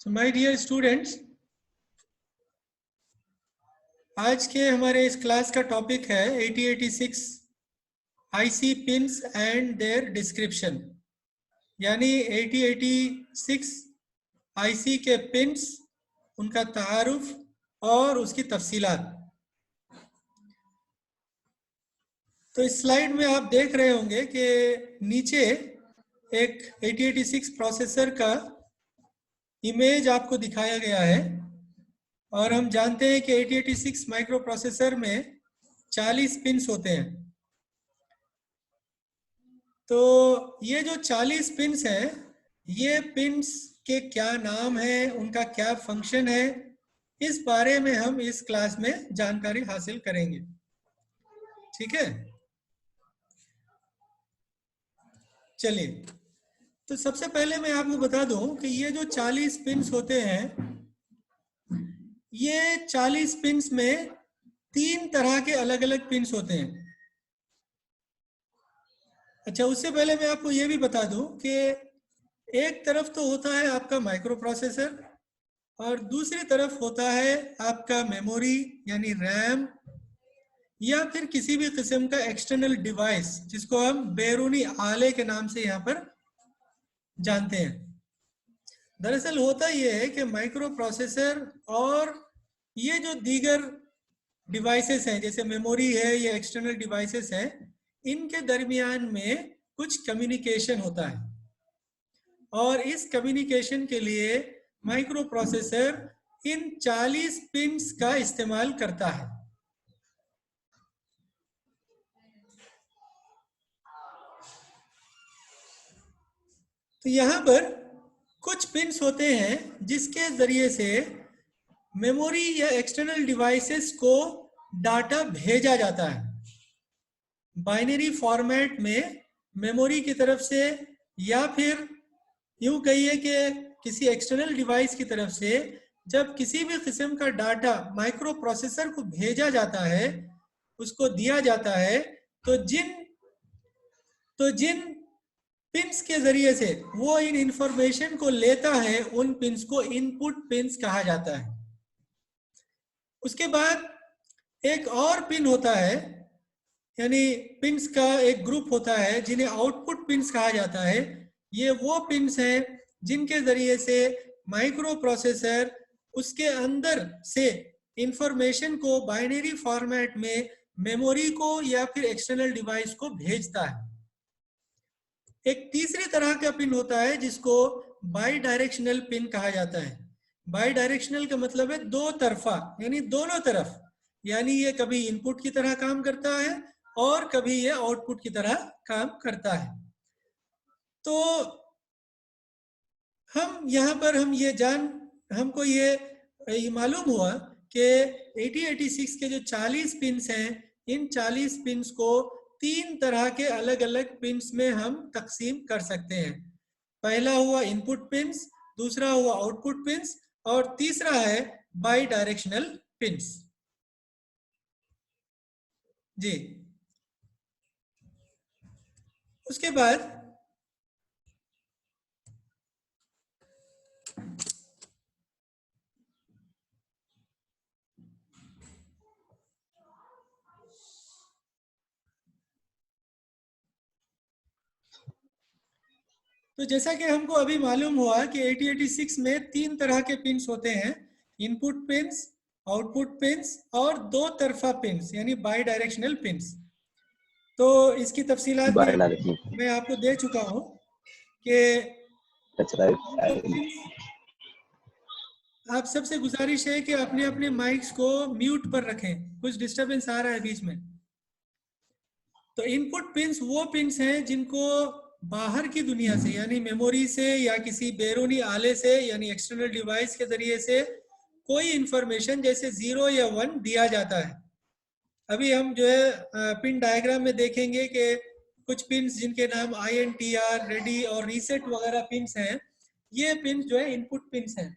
So my dear students, आज के हमारे इस क्लास का टॉपिक है 8086 IC pins and there description, यानी 8086 आईसी के पिन्स, उनका तारुफ और उसकी तफसीलात। तो इस स्लाइड में आप देख रहे होंगे कि नीचे एक 8086 प्रोसेसर का इमेज आपको दिखाया गया है और हम जानते हैं कि 8086 माइक्रो प्रोसेसर में 40 पिन्स होते हैं। तो ये जो 40 पिन्स हैं, ये पिन्स के क्या नाम है, उनका क्या फंक्शन है, इस बारे में हम इस क्लास में जानकारी हासिल करेंगे। ठीक है, चलिए। तो सबसे पहले मैं आपको बता दूं कि ये जो 40 पिन्स होते हैं, ये 40 पिन्स में 3 तरह के अलग अलग पिन्स होते हैं। अच्छा, उससे पहले मैं आपको ये भी बता दूं कि एक तरफ तो होता है आपका माइक्रो प्रोसेसर और दूसरी तरफ होता है आपका मेमोरी यानी रैम, या फिर किसी भी किस्म का एक्सटर्नल डिवाइस जिसको हम बैरूनी आले के नाम से यहाँ पर जानते हैं। दरअसल होता यह है कि माइक्रो प्रोसेसर और ये जो दीगर डिवाइसेस हैं, जैसे मेमोरी है या एक्सटर्नल डिवाइसेस हैं, इनके दरमियान में कुछ कम्युनिकेशन होता है और इस कम्युनिकेशन के लिए माइक्रो प्रोसेसर इन 40 पिन्स का इस्तेमाल करता है। तो यहाँ पर कुछ पिन्स होते हैं जिसके जरिए से मेमोरी या एक्सटर्नल डिवाइसेस को डाटा भेजा जाता है बाइनरी फॉर्मेट में मेमोरी की तरफ से, या फिर यूं कहिए कि किसी एक्सटर्नल डिवाइस की तरफ से जब किसी भी किस्म का डाटा माइक्रो प्रोसेसर को भेजा जाता है, उसको दिया जाता है, तो जिन पिन्स के जरिए से वो इन इंफॉर्मेशन को लेता है, उन पिन्स को इनपुट पिन्स कहा जाता है। उसके बाद एक और पिन होता है, यानी पिन्स का एक ग्रुप होता है जिन्हें आउटपुट पिन्स कहा जाता है। ये वो पिन्स हैं जिनके जरिए से माइक्रो प्रोसेसर उसके अंदर से इंफॉर्मेशन को बाइनरी फॉर्मेट में मेमोरी को या फिर एक्सटर्नल डिवाइस को भेजता है। एक तीसरी तरह का पिन होता है जिसको बाई डायरेक्शनल पिन कहा जाता है। बाई डायरेक्शनल का मतलब है दो तरफा, यानी दोनों तरफ, यानी ये कभी इनपुट की तरह काम करता है और कभी ये आउटपुट की तरह काम करता है। तो हम यहाँ पर हमको ये मालूम हुआ कि 8086 के जो 40 पिन्स हैं, इन 40 पिन्स को 3 तरह के अलग अलग पिन्स में हम तकसीम कर सकते हैं। पहला हुआ इनपुट पिन्स, दूसरा हुआ आउटपुट पिन्स और तीसरा है बाई डायरेक्शनल पिन्स। जी, उसके बाद तो जैसा कि हमको अभी मालूम हुआ कि 8086 में 3 तरह के पिन्स होते हैं, इनपुट पिन्स, आउटपुट पिन्स और दो तरफा पिन्स यानी बाई डायरेक्शनल पिन्स। तो इसकी तफसीलात भी मैं आपको दे चुका हूं कि आप सबसे गुजारिश है कि अपने अपने माइक्स को म्यूट पर रखें, कुछ डिस्टरबेंस आ रहा है बीच में। तो इनपुट पिन्स वो पिन्स हैं जिनको बाहर की दुनिया से यानी मेमोरी से या किसी बैरूनी आले से यानी एक्सटर्नल डिवाइस के जरिए से कोई इंफॉर्मेशन जैसे 0 या 1 दिया जाता है। अभी हम जो है पिन डायग्राम में देखेंगे कि कुछ पिन्स जिनके नाम INTR, रेडी और रीसेट वगैरह पिन्स हैं, ये पिन्स जो है इनपुट पिन्स हैं।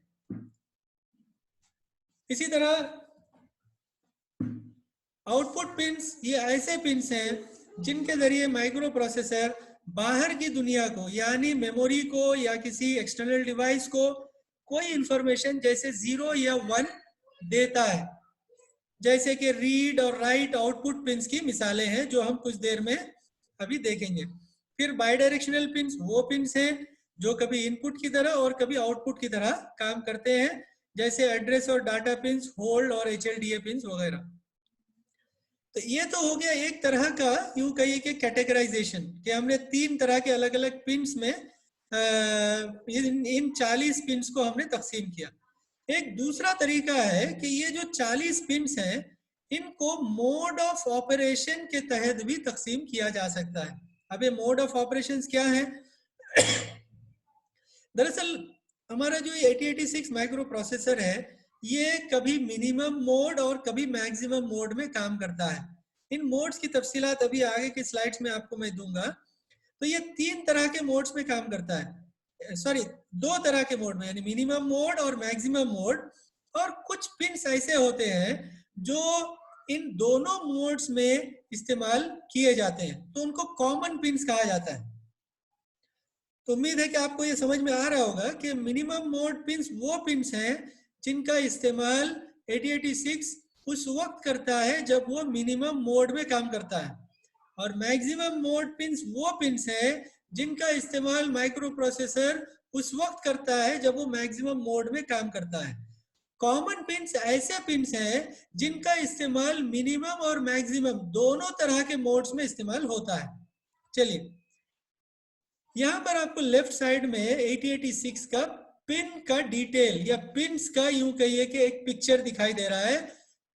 इसी तरह आउटपुट पिन्स ये ऐसे पिन्स हैं जिनके जरिए माइक्रो प्रोसेसर बाहर की दुनिया को यानी मेमोरी को या किसी एक्सटर्नल डिवाइस को कोई इंफॉर्मेशन जैसे 0 या 1 देता है, जैसे कि रीड और राइट आउटपुट पिंस की मिसालें हैं जो हम कुछ देर में अभी देखेंगे। फिर बाइडायरेक्शनल पिंस वो पिंस हैं जो कभी इनपुट की तरह और कभी आउटपुट की तरह काम करते हैं, जैसे एड्रेस और डाटा पिंस, होल्ड और HLDA पिंस वगैरह। तो ये तो हो गया एक तरह का, यूं कहिए कि कैटेगराइजेशन, कि हमने 3 तरह के अलग अलग पिंस में इन 40 पिंस को हमने तकसीम किया। एक दूसरा तरीका है कि ये जो 40 पिंस हैं इनको मोड ऑफ ऑपरेशन के तहत भी तकसीम किया जा सकता है। अब ये मोड ऑफ ऑपरेशंस क्या है? दरअसल हमारा जो 8086 माइक्रो प्रोसेसर है ये कभी मिनिमम मोड और कभी मैक्सिमम मोड में काम करता है। इन मोड्स की तफसीलात अभी आगे की स्लाइड्स में आपको मैं दूंगा। तो ये 3 तरह के मोड्स में काम करता है, सॉरी 2 तरह के मोड में, यानी मिनिमम मोड और मैक्सिमम मोड। और कुछ पिन्स ऐसे होते हैं जो इन दोनों मोड्स में इस्तेमाल किए जाते हैं, तो उनको कॉमन पिन्स कहा जाता है। तो उम्मीद है कि आपको ये समझ में आ रहा होगा कि मिनिमम मोड पिन्स वो पिन्स हैं जिनका इस्तेमाल 8086 उस वक्त करता है जब वो मिनिमम मोड में काम करता है, और मैक्सिमम मोड पिन्स वो पिन्स हैं जिनका इस्तेमाल माइक्रो प्रोसेसर उस वक्त करता है जब वो मैक्सिमम मोड में काम करता है। कॉमन पिन्स ऐसे पिन्स हैं जिनका इस्तेमाल मिनिमम और मैक्सिमम दोनों तरह के मोड्स में इस्तेमाल होता है। चलिए, यहाँ पर आपको लेफ्ट साइड में 8086 का पिन का डिटेल या पिन्स का यूं कहिए कि एक पिक्चर दिखाई दे रहा है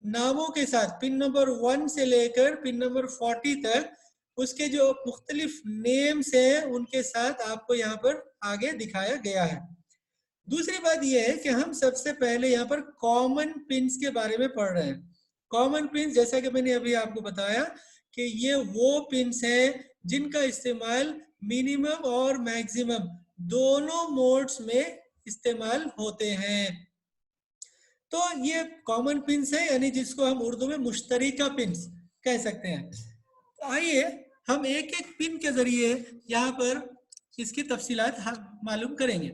नामों के साथ। पिन नंबर 1 से लेकर पिन नंबर 40 तक उसके जो मुख्तलिफ नेम्स हैं उनके साथ आपको यहाँ पर आगे दिखाया गया है। दूसरी बात यह है कि हम सबसे पहले यहाँ पर कॉमन पिन्स के बारे में पढ़ रहे हैं। कॉमन पिन्स, जैसा कि मैंने अभी आपको बताया कि ये वो पिन्स हैं जिनका इस्तेमाल मिनिमम और मैक्सिमम दोनों मोड्स में इस्तेमाल होते हैं। तो ये कॉमन पिन्स है, यानी जिसको हम उर्दू में मुश्तरिका पिन्स कह सकते हैं। तो आइए हम एक एक पिन के जरिए यहाँ पर इसकी तफसीलात मालूम करेंगे।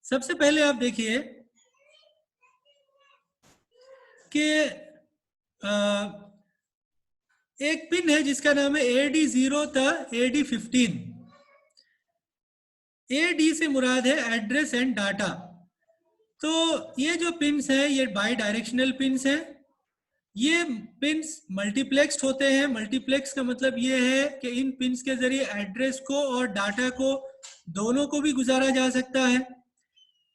सबसे पहले आप देखिए कि एक पिन है जिसका नाम है AD0 था AD15। AD से मुराद है एड्रेस एंड डाटा। तो ये जो पिन्स हैं ये बाई डायरेक्शनल पिन्स हैं। ये पिन्स मल्टीप्लेक्स्ड होते हैं। मल्टीप्लेक्स का मतलब ये है कि इन पिन्स के जरिए एड्रेस को और डाटा को दोनों को भी गुजारा जा सकता है।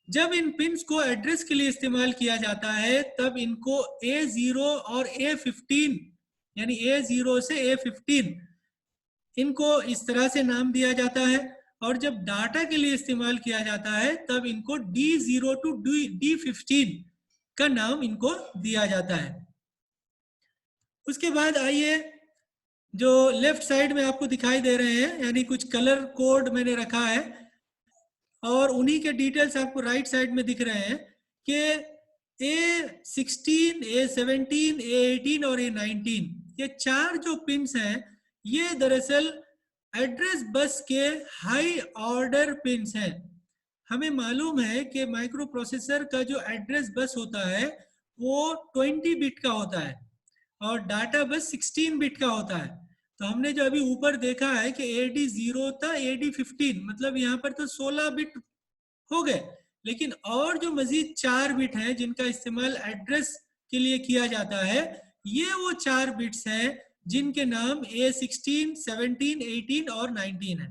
जब इन पिन्स को एड्रेस के लिए इस्तेमाल किया जाता है तब इनको A0 और A15 यानी A0 से A15 इनको इस तरह से नाम दिया जाता है, और जब डाटा के लिए इस्तेमाल किया जाता है तब इनको D0 to D15 का नाम इनको दिया जाता है। उसके बाद आइए जो लेफ्ट साइड में आपको दिखाई दे रहे हैं, यानी कुछ कलर कोड मैंने रखा है और उन्हीं के डिटेल्स आपको राइट साइड में दिख रहे हैं कि A16, A17, A18 और A19 ये 4 जो पिन्स हैं ये दरअसल एड्रेस बस के हाई ऑर्डर पिन्स हैं। हमें मालूम है कि माइक्रो प्रोसेसर का जो एड्रेस बस होता है वो 20 बिट का होता है और डाटा बस 16 बिट का होता है। तो हमने जो अभी ऊपर देखा है कि AD0 था AD15, मतलब यहाँ पर तो 16 बिट हो गए, लेकिन और जो मजीद 4 बिट हैं जिनका इस्तेमाल एड्रेस के लिए किया जाता है ये वो 4 बिट्स हैं जिनके नाम A16, 17, 18 और 19 है।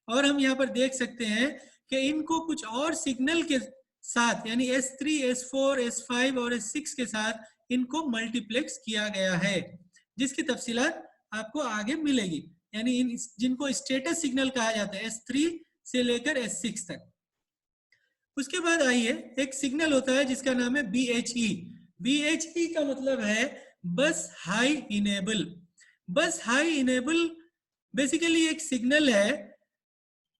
और हम यहाँ पर देख सकते हैं कि इनको कुछ और सिग्नल के साथ यानी S3, S4, S5 और S6 के साथ इनको मल्टीप्लेक्स किया गया है, जिसकी तफसीलात आपको आगे मिलेगी। यानी इन जिनको स्टेटस सिग्नल कहा जाता है S3 से लेकर S6 तक। उसके बाद आइए एक सिग्नल होता है जिसका नाम है BHE। BHE का मतलब है बस हाई इनेबल। बस हाई इनेबल बेसिकली एक सिग्नल है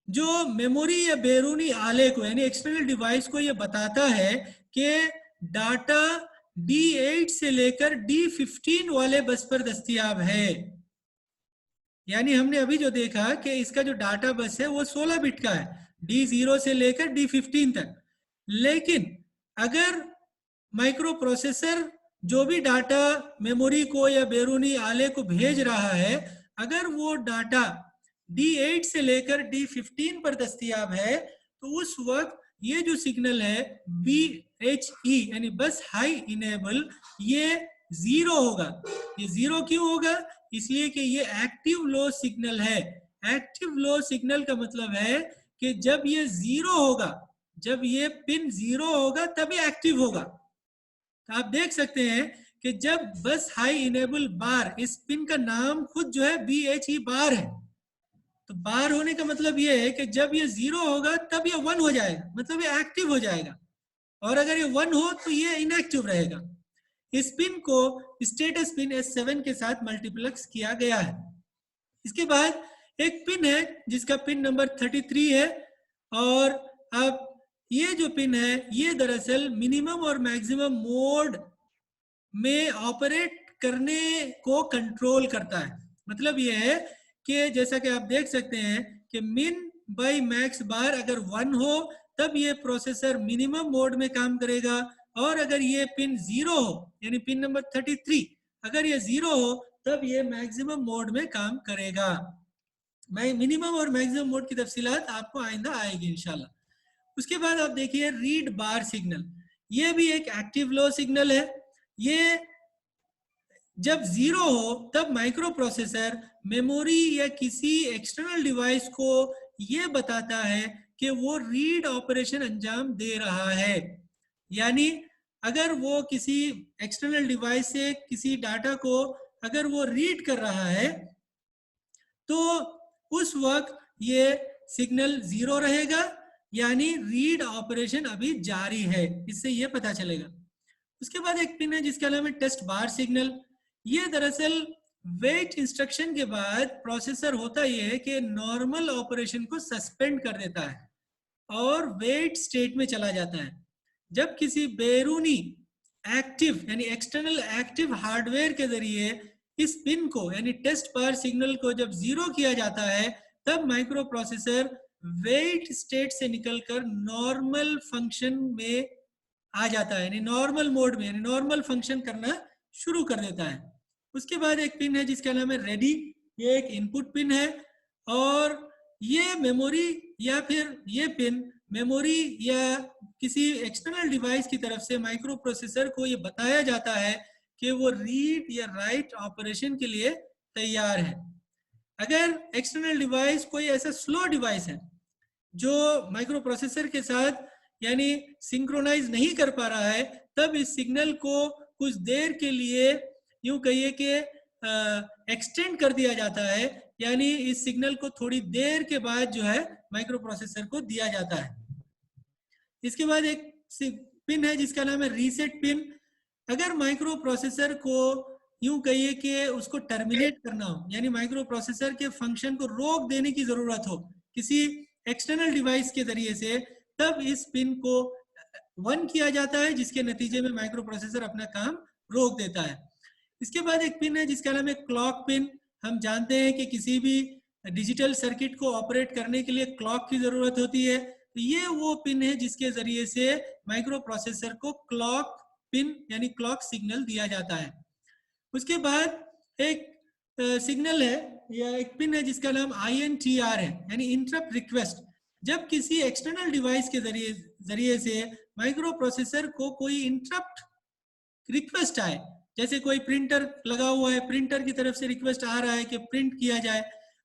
जो मेमोरी या बैरूनी आले को यानी एक्सटर्नल डिवाइस को ये बताता है कि डाटा D8 से लेकर D15 वाले बस पर दस्तयाब है। यानी हमने अभी जो देखा कि इसका जो डाटा बस है वो 16 बिट का है, D0 से लेकर D15 तक। लेकिन अगर माइक्रो प्रोसेसर जो भी डाटा मेमोरी को या बैरूनी आले को भेज रहा है, अगर वो डाटा D8 से लेकर D15 पर दस्तयाब है, तो उस वक्त ये जो सिग्नल है BHE यानी बस हाई इनेबल, ये 0 होगा। ये 0 क्यों होगा? इसलिए कि ये एक्टिव लो सिग्नल है। एक्टिव लो सिग्नल का मतलब है कि जब ये 0 होगा, जब ये पिन 0 होगा तभी एक्टिव होगा। तो आप देख सकते हैं कि जब बस हाई इनेबल बार, इस पिन का नाम खुद जो है BHE बार है, तो बार होने का मतलब ये है कि जब ये 0 होगा तब ये 1 हो जाएगा, मतलब ये एक्टिव हो जाएगा, और अगर ये 1 हो तो ये इनएक्टिव रहेगा। इस पिन को स्टेटस पिन S7 के साथ मल्टीप्लेक्स किया गया है। इसके बाद एक पिन है जिसका पिन नंबर 33 है, और अब ये जो पिन है ये दरअसल मिनिमम और मैक्सिमम मोड में ऑपरेट करने को कंट्रोल करता है। मतलब ये है कि जैसा कि आप देख सकते हैं कि मिन बाई मैक्स बार अगर 1 हो तब ये प्रोसेसर मिनिमम मोड में काम करेगा, और अगर ये पिन 0 हो यानी पिन नंबर 33 अगर ये 0 हो तब ये मैक्सिमम मोड में काम करेगा। मैं मिनिमम और मैक्सिमम मोड की तफसीलात आपको आइंदा आएगी इंशाल्लाह। उसके बाद आप देखिए रीड बार सिग्नल, ये भी एक एक्टिव लो सिग्नल है। ये जब 0 हो तब माइक्रो प्रोसेसर मेमोरी या किसी एक्सटर्नल डिवाइस को ये बताता है कि वो रीड ऑपरेशन अंजाम दे रहा है। यानी अगर वो किसी एक्सटर्नल डिवाइस से किसी डाटा को अगर वो रीड कर रहा है तो उस वक्त ये सिग्नल 0 रहेगा, यानी रीड ऑपरेशन अभी जारी है, इससे ये पता चलेगा। उसके बाद एक पिन है जिसका नाम है टेस्ट बार सिग्नल। ये दरअसल वेट इंस्ट्रक्शन के बाद प्रोसेसर होता ये है कि नॉर्मल ऑपरेशन को सस्पेंड कर देता है और वेट स्टेट में चला जाता है। जब किसी बैरूनी एक्टिव यानी एक्सटर्नल एक्टिव हार्डवेयर के जरिए इस पिन को यानी टेस्ट बार सिग्नल को जब 0 किया जाता है तब माइक्रो प्रोसेसर वेट स्टेट से निकलकर नॉर्मल फंक्शन में आ जाता है, यानी नॉर्मल मोड में, यानी नॉर्मल फंक्शन करना शुरू कर देता है। उसके बाद एक पिन है जिसका नाम है रेडी, ये एक इनपुट पिन है, और ये मेमोरी या फिर ये पिन मेमोरी या किसी एक्सटर्नल डिवाइस की तरफ से माइक्रो प्रोसेसर को ये बताया जाता है कि वो रीड या राइट ऑपरेशन के लिए तैयार है। अगर एक्सटर्नल डिवाइस कोई ऐसा स्लो डिवाइस है जो माइक्रो प्रोसेसर के साथ यानी सिंक्रोनाइज नहीं कर पा रहा है, तब इस सिग्नल को कुछ देर के लिए यूं कहिए कि एक्सटेंड कर दिया जाता है, यानी इस सिग्नल को थोड़ी देर के बाद जो है माइक्रो प्रोसेसर को दिया जाता है। इसके बाद एक पिन है जिसका नाम है रीसेट पिन। अगर माइक्रो प्रोसेसर को यूं कहिए कि उसको टर्मिनेट करना हो, यानी माइक्रो प्रोसेसर के फंक्शन को रोक देने की जरूरत हो किसी एक्सटर्नल डिवाइस के जरिए से, तब इस पिन को 1 किया जाता है, जिसके नतीजे में माइक्रो प्रोसेसर अपना काम रोक देता है। इसके बाद एक पिन है जिसका नाम है क्लॉक पिन। हम जानते हैं कि किसी भी डिजिटल सर्किट को ऑपरेट करने के लिए क्लॉक की जरूरत होती है, तो ये वो पिन है जिसके जरिए से माइक्रो प्रोसेसर को क्लॉक पिन यानी क्लॉक सिग्नल दिया जाता है। उसके बाद एक सिग्नल है या एक पिन है जिसका नाम INTR है, यानी इंटरप्ट रिक्वेस्ट। जब किसी एक्सटर्नल डिवाइस के जरिए से माइक्रो प्रोसेसर को कोई इंटरप्ट रिक्वेस्ट आए, जैसे कोई प्रिंटर लगा हुआ है, प्रिंटर की तरफ से रिक्वेस्ट आ रहा है कि प्रिंट किया जाए,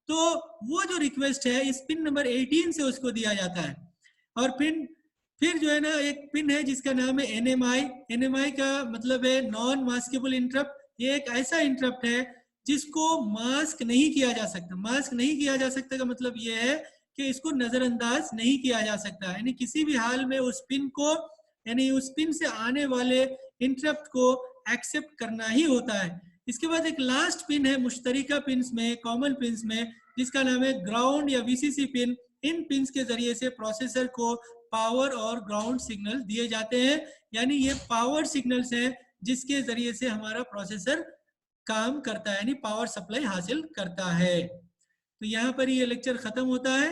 तो वो जो रिक्वेस्ट है इस पिन नंबर 18 से उसको दिया जाता है। और फिर जो है ना एक पिन है जिसका नाम है NMI। NMI का मतलब है नॉन मास्केबल इंटरप्ट। ये एक ऐसा इंटरप्ट है जिसको मास्क नहीं किया जा सकता। मास्क नहीं किया जा सकता का मतलब ये है कि इसको नजरअंदाज नहीं किया जा सकता, यानी किसी भी हाल में उस पिन को यानी उस पिन से आने वाले इंटरप्ट को एक्सेप्ट करना ही होता है। इसके बाद एक लास्ट पिन है मुश्तरिका पिन्स में, कॉमन पिन्स में, जिसका नाम है ग्राउंड या VCC पिन। इन पिन्स के जरिए से प्रोसेसर को पावर और ग्राउंड सिग्नल दिए जाते हैं, यानी ये पावर सिग्नल्स हैं जिसके जरिए से हमारा प्रोसेसर काम करता है, यानी पावर सप्लाई हासिल करता है। तो यहाँ पर ये लेक्चर खत्म होता है।